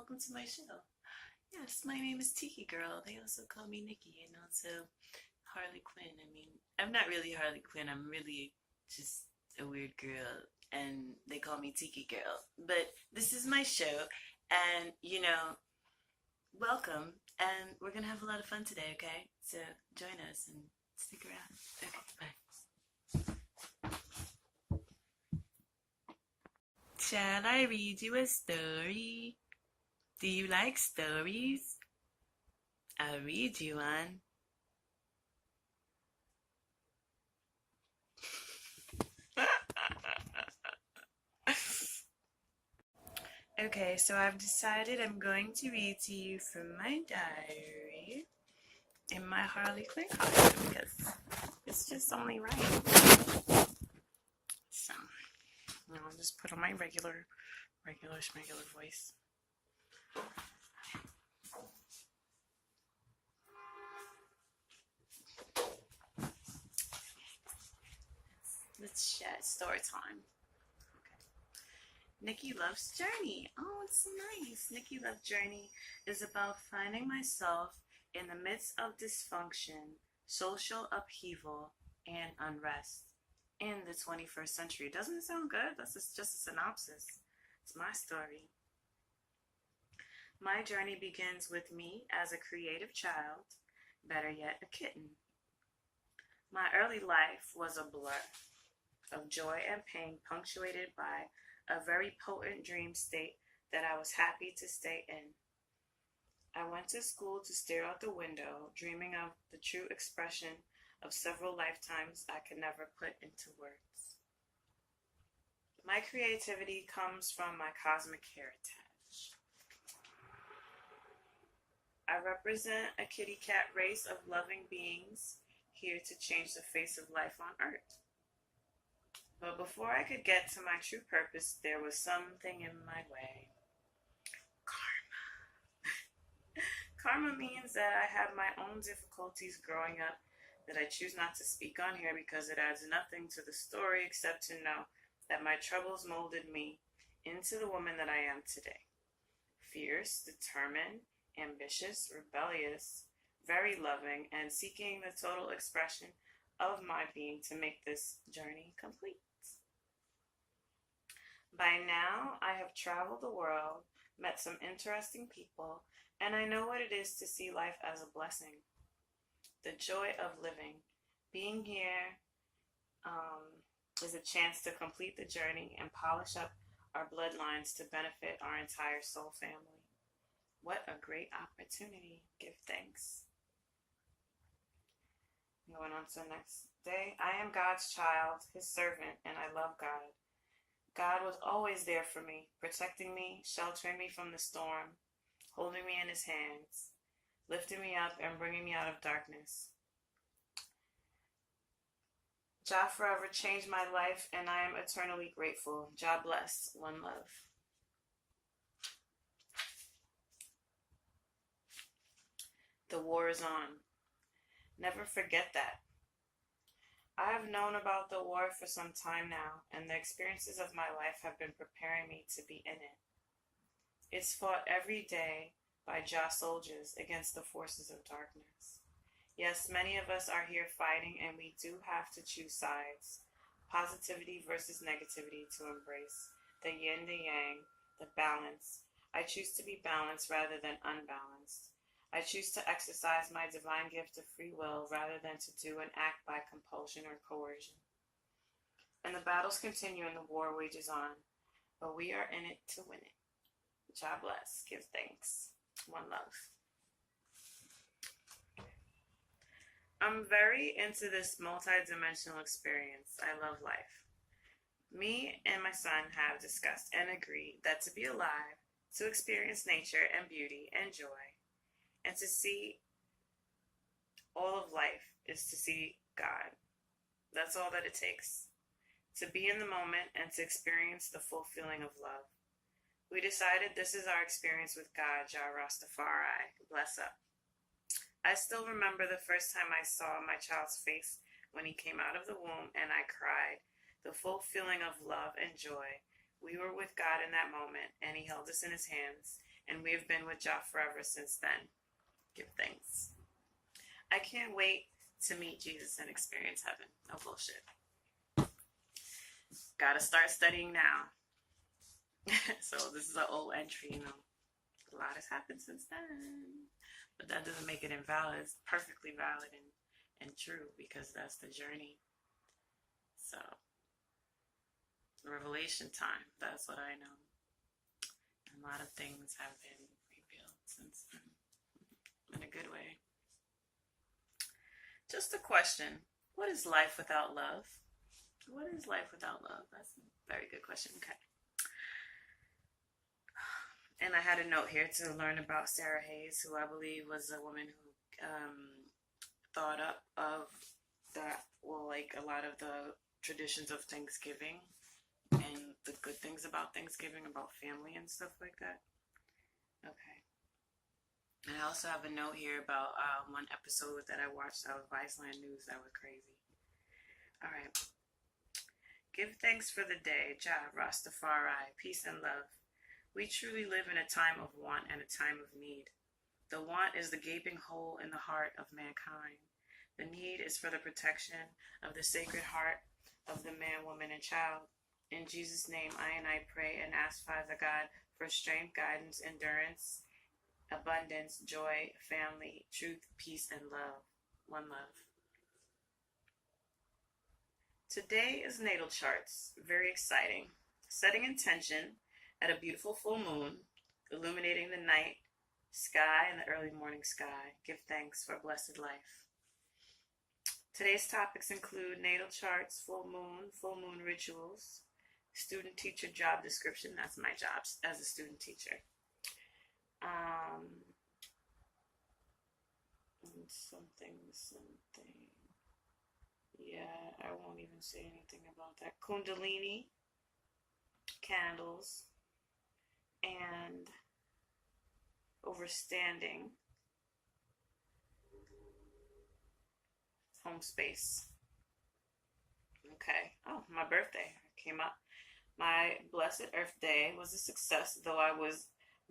welcome to my show. Yes, my name is Tiki Girl. They also call me Nikki and also Harley Quinn. I mean, I'm not really Harley Quinn. I'm really just a weird girl and they call me Tiki Girl. But this is my show and, welcome and we're going to have a lot of fun today, okay? So join us and stick around. Okay, bye. Shall I read you a story? Do you like stories? I'll read you one. Okay, so I've decided I'm going to read to you from my diary in my Harley Quinn costume because it's just only right. So, I'll just put on my regular schmegular voice. Let's chat story time. Okay. Nikki Loves Journey. Oh, it's so nice. Nikki Loves Journey is about finding myself in the midst of dysfunction, social upheaval, and unrest in the 21st century. Doesn't it sound good? That's just a synopsis. It's my story. My journey begins with me as a creative child, better yet, a kitten. My early life was a blur of joy and pain, punctuated by a very potent dream state that I was happy to stay in. I went to school to stare out the window, dreaming of the true expression of several lifetimes I could never put into words. My creativity comes from my cosmic heritage. I represent a kitty cat race of loving beings here to change the face of life on Earth. But before I could get to my true purpose, there was something in my way. Karma means that I had my own difficulties growing up that I choose not to speak on here because it adds nothing to the story except to know that my troubles molded me into the woman that I am today. Fierce, determined, ambitious, rebellious, very loving, and seeking the total expression of my being to make this journey complete. By now, I have traveled the world, met some interesting people, and I know what it is to see life as a blessing. The joy of living. Being here is a chance to complete the journey and polish up our bloodlines to benefit our entire soul family. What a great opportunity. Give thanks. Going on to the next day. I am God's child, his servant, and I love God. God was always there for me, protecting me, sheltering me from the storm, holding me in his hands, lifting me up and bringing me out of darkness. Jah forever changed my life and I am eternally grateful. Jah bless. One love. The war is on. Never forget that. I have known about the war for some time now, and the experiences of my life have been preparing me to be in it. It's fought every day by Jah soldiers against the forces of darkness. Yes, many of us are here fighting, and we do have to choose sides. Positivity versus negativity to embrace. The yin, the yang, the balance. I choose to be balanced rather than unbalanced. I choose to exercise my divine gift of free will rather than to do and act by compulsion or coercion. And the battles continue and the war wages on, but we are in it to win it. God bless. Give thanks. One love. I'm very into this multi-dimensional experience. I love life. Me and my son have discussed and agreed that to be alive, to experience nature and beauty and joy, and to see all of life is to see God. That's all that it takes. To be in the moment and to experience the full feeling of love. We decided this is our experience with God, Jah Rastafari. Bless up. I still remember the first time I saw my child's face when he came out of the womb and I cried. The full feeling of love and joy. We were with God in that moment and he held us in his hands and we have been with Jah forever since then. Give thanks. I can't wait to meet Jesus and experience heaven. No bullshit. Gotta start studying now. So this is an old entry, you know. A lot has happened since then. But that doesn't make it invalid. It's perfectly valid and true, because that's the journey. So, revelation time. That's what I know. A lot of things have been revealed since then. In a good way. Just a question. What is life without love? What is life without love? That's a very good question. Okay. And I had a note here to learn about Sarah Hayes, who I believe was a woman who thought up of that, well, like a lot of the traditions of Thanksgiving and the good things about Thanksgiving, about family and stuff like that. Okay. And I also have a note here about one episode that I watched out of Viceland News that was crazy. All right. Give thanks for the day, Jah, Rastafari, peace and love. We truly live in a time of want and a time of need. The want is the gaping hole in the heart of mankind. The need is for the protection of the sacred heart of the man, woman, and child. In Jesus' name, I pray and ask Father God for strength, guidance, endurance, abundance, joy, family, truth, peace, and love. One love. Today is natal charts. Very exciting. Setting intention at a beautiful full moon, illuminating the night sky and the early morning sky. Give thanks for blessed life. Today's topics include natal charts, full moon rituals, student teacher job description. That's my job as a student teacher. Something. Yeah, I won't even say anything about that. Kundalini, candles, and overstanding, home space. Okay. Oh, my birthday came up. My blessed Earth Day was a success, though I was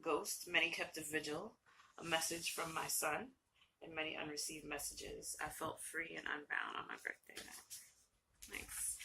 ghost. Many kept a vigil, a message from my son, and many unreceived messages. I felt free and unbound on my birthday. Thanks.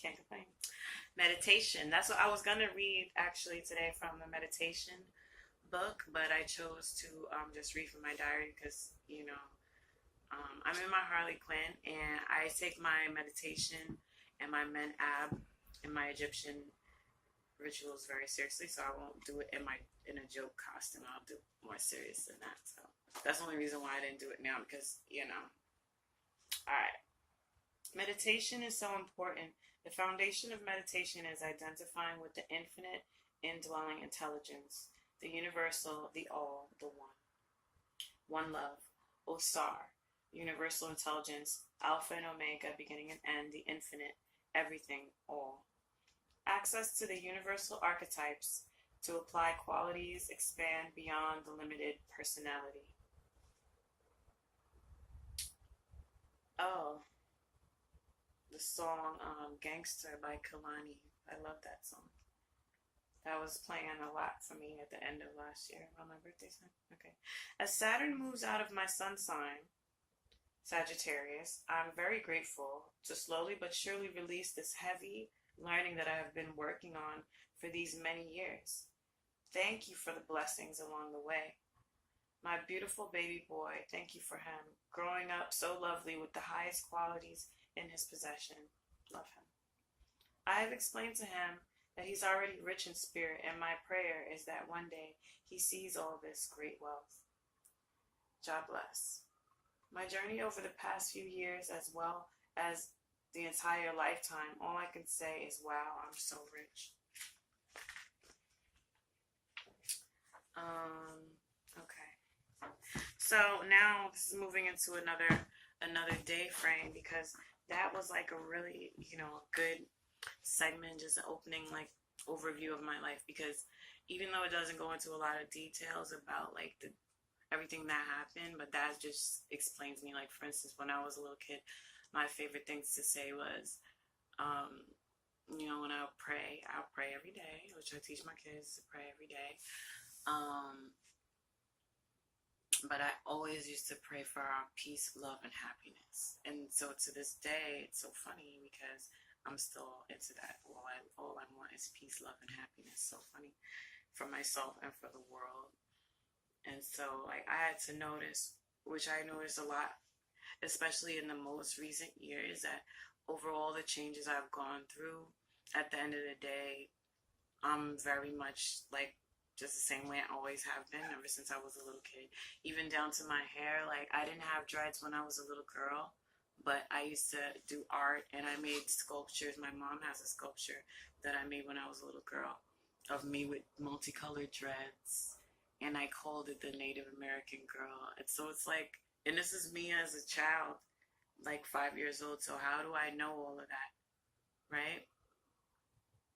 Can't complain. Meditation. That's what I was going to read actually today from the meditation book, but I chose to just read from my diary because, you know, I'm in my Harley Quinn and I take my meditation and my men ab and my Egyptian rituals very seriously, so I won't do it in a joke costume. I'll do more serious than that. So that's the only reason why I didn't do it now, because, you know. Alright. Meditation is so important. The foundation of meditation is identifying with the infinite, indwelling intelligence, the universal, the all, the one. One love, Osar, universal intelligence, Alpha and Omega, beginning and end, the infinite, everything, all. Access to the universal archetypes to apply qualities, expand beyond the limited personality. Oh, the song Gangster by Kalani. I love that song. That was playing a lot for me at the end of last year on my birthday time. Okay. As Saturn moves out of my sun sign, Sagittarius, I'm very grateful to slowly but surely release this heavy learning that I have been working on for these many years. Thank you for the blessings along the way. My beautiful baby boy, thank you for him. Growing up so lovely with the highest qualities in his possession. Love him. I have explained to him that he's already rich in spirit, and my prayer is that one day he sees all this great wealth. God bless. My journey over the past few years, as well as the entire lifetime, all I can say is, wow, I'm so rich. Okay. So now this is moving into another day frame, because that was like a really, good segment, just an opening, like, overview of my life, because even though it doesn't go into a lot of details about, like, everything that happened, but that just explains me. Like, for instance, when I was a little kid, my favorite things to say was, when I'll pray every day, which I teach my kids to pray every day. Um, but I always used to pray for our peace, love, and happiness. And so to this day, it's so funny because I'm still into that. All I want is peace, love, and happiness. So funny for myself and for the world. And so like I had to notice, which I noticed a lot, especially in the most recent years, that over all the changes I've gone through, at the end of the day, I'm very much like just the same way I always have been ever since I was a little kid. Even down to my hair. Like I didn't have dreads when I was a little girl, but I used to do art and I made sculptures. My mom has a sculpture that I made when I was a little girl of me with multicolored dreads. And I called it the Native American girl. And so it's like, and this is me as a child, like 5 years old. So how do I know all of that, right?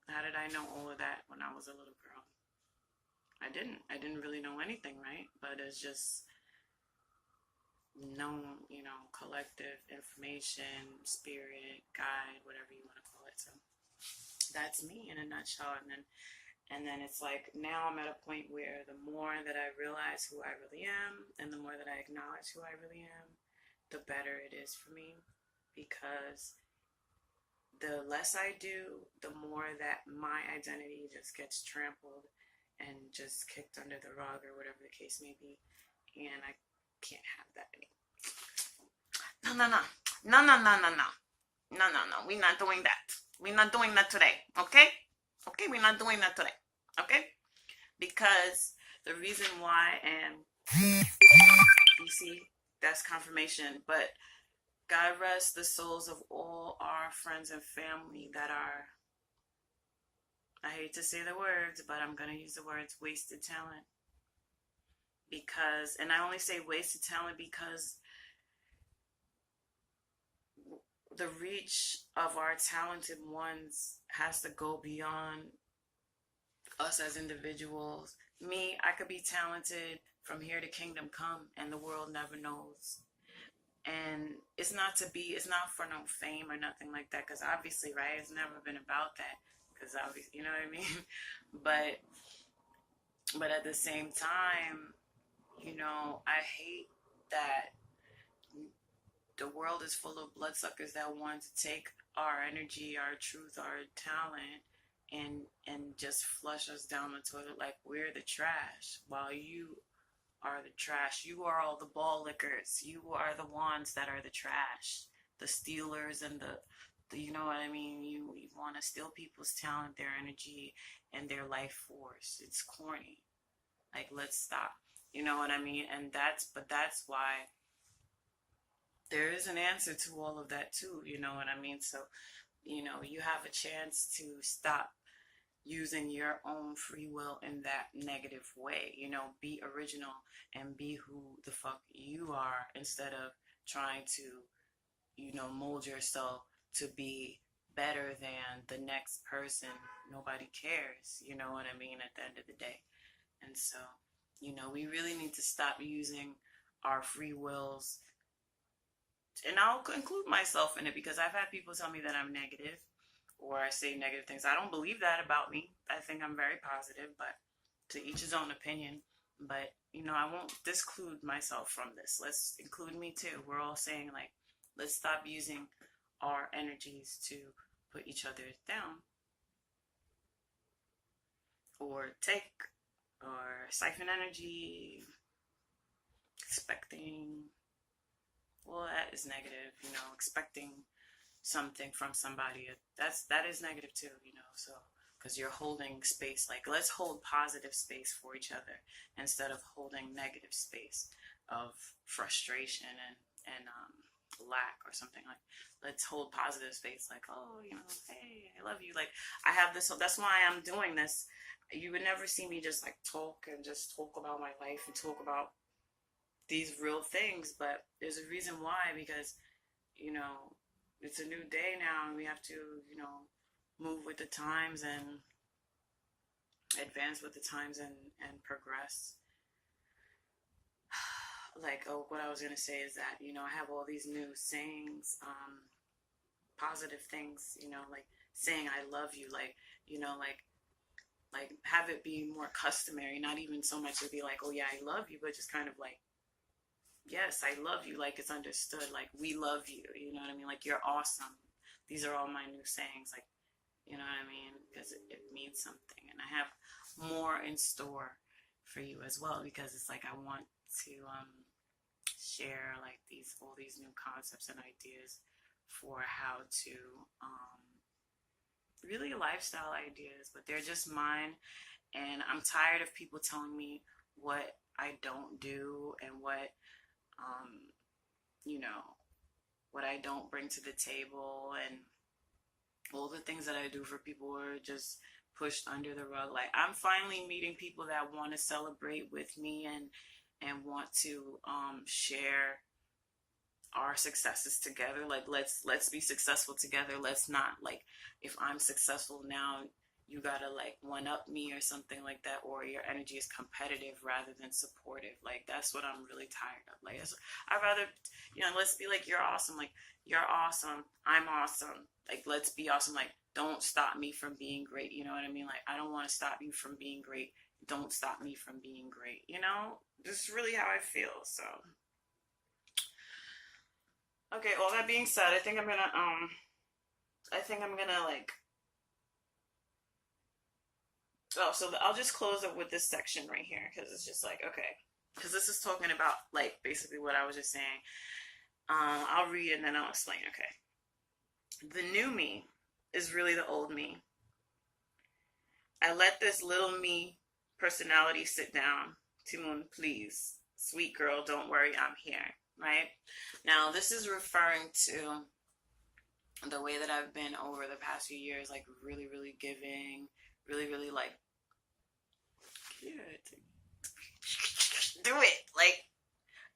How did I know all of that when I was a little girl? I didn't really know anything, right? But it's just known, collective information, spirit, guide, whatever you want to call it. So that's me in a nutshell. And then it's like now I'm at a point where the more that I realize who I really am and the more that I acknowledge who I really am, the better it is for me, because the less I do, the more that my identity just gets trampled and just kicked under the rug or whatever the case may be. And I can't have that anymore. No, no, no. No, no, no, no, no. No, no, no. We're not doing that. We're not doing that today. Okay? Okay, we're not doing that today. Okay? Because the reason why, and you see, that's confirmation, but God rest the souls of all our friends and family that are, I hate to say the words, but I'm going to use the words wasted talent. Because, and I only say wasted talent because the reach of our talented ones has to go beyond us as individuals. Me, I could be talented from here to kingdom come and the world never knows. And it's not for no fame or nothing like that, because obviously, right, it's never been about that, because obviously, you know what I mean. But at the same time, I hate that the world is full of bloodsuckers that want to take our energy, our truth, our talent, and just flush us down the toilet like we're the trash, while you are the trash. You are all the ball lickers. You are the ones that are the trash, the stealers, and the you know what I mean. You want to steal people's talent, their energy, and their life force. It's corny. Like, let's stop. You know what I mean? And that's why there is an answer to all of that too. You know what I mean? So, you have a chance to stop using your own free will in that negative way. Be original and be who the fuck you are, instead of trying to, mold yourself to be better than the next person. Nobody cares, you know what I mean, at the end of the day. And so, we really need to stop using our free wills. And I'll include myself in it, because I've had people tell me that I'm negative, or I say negative things. I don't believe that about me. I think I'm very positive, but to each his own opinion. But, I won't disclude myself from this. Let's include me too. We're all saying, like, let's stop using our energies to put each other down, or take, or siphon energy, expecting, well, that is negative, expecting something from somebody. That is negative too, so, because you're holding space. Like, let's hold positive space for each other instead of holding negative space of frustration and lack or something. Like, let's hold positive space, like, oh, hey, I love you. Like, I have this, so that's why I'm doing this. You would never see me just like talk about my life and talk about these real things, but there's a reason why, because it's a new day now, and we have to move with the times and advance with the times and progress. Like, what I was going to say is that, I have all these new sayings, positive things, like saying I love you, like, like like have it be more customary, not even so much to be like, oh yeah, I love you, but just kind of like, yes, I love you, like it's understood, like we love you, you know what I mean? Like you're awesome. These are all my new sayings, like, you know what I mean? Because it means something. And I have more in store for you as well, because it's like I want to share like all these new concepts and ideas for how to really lifestyle ideas, but they're just mine. And I'm tired of people telling me what I don't do and um, you know, what I don't bring to the table, and all the things that I do for people are just pushed under the rug. Like I'm finally meeting people that want to celebrate with me and want to share our successes together. Like let's be successful together. Let's not like, if I'm successful now, you gotta like one up me or something like that, or your energy is competitive rather than supportive. Like that's what I'm really tired of. Like I'd rather, let's be like, you're awesome. Like you're awesome, I'm awesome. Like let's be awesome. Like don't stop me from being great. You know what I mean? Like I don't want to stop you from being great. Don't stop me from being great. This is really how I feel. So okay, all that being said, I think I'm gonna like, so I'll just close up with this section right here, because it's just like, okay, because this is talking about like basically what I was just saying. I'll read it and then I'll explain. Okay, the new me is really the old me. I let this little me personality sit down. Timoon, please, sweet girl, don't worry, I'm here. Right now, this is referring to the way that I've been over the past few years, like really, really giving, really, really like, do it. Like,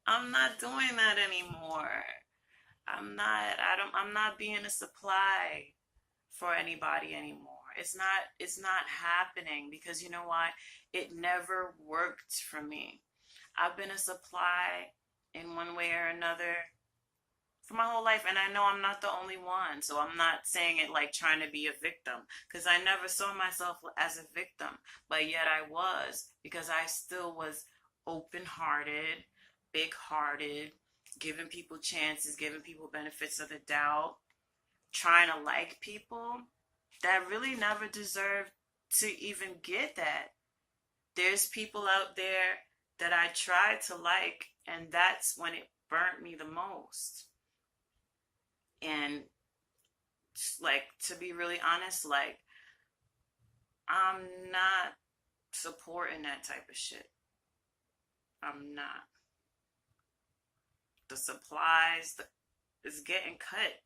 I'm not doing that anymore. I'm not being a supply for anybody anymore. It's not happening, because you know why? It never worked for me. I've been a supply in one way or another for my whole life, and I know I'm not the only one, so I'm not saying it like trying to be a victim, because I never saw myself as a victim, but yet I was, because I still was open-hearted, big-hearted, giving people chances, giving people benefits of the doubt, trying to like people that really never deserved to even get that. There's people out there that I tried to like, and that's when it burnt me the most. And like, to be really honest, like I'm not supporting that type of shit. I'm not. The supplies is getting cut.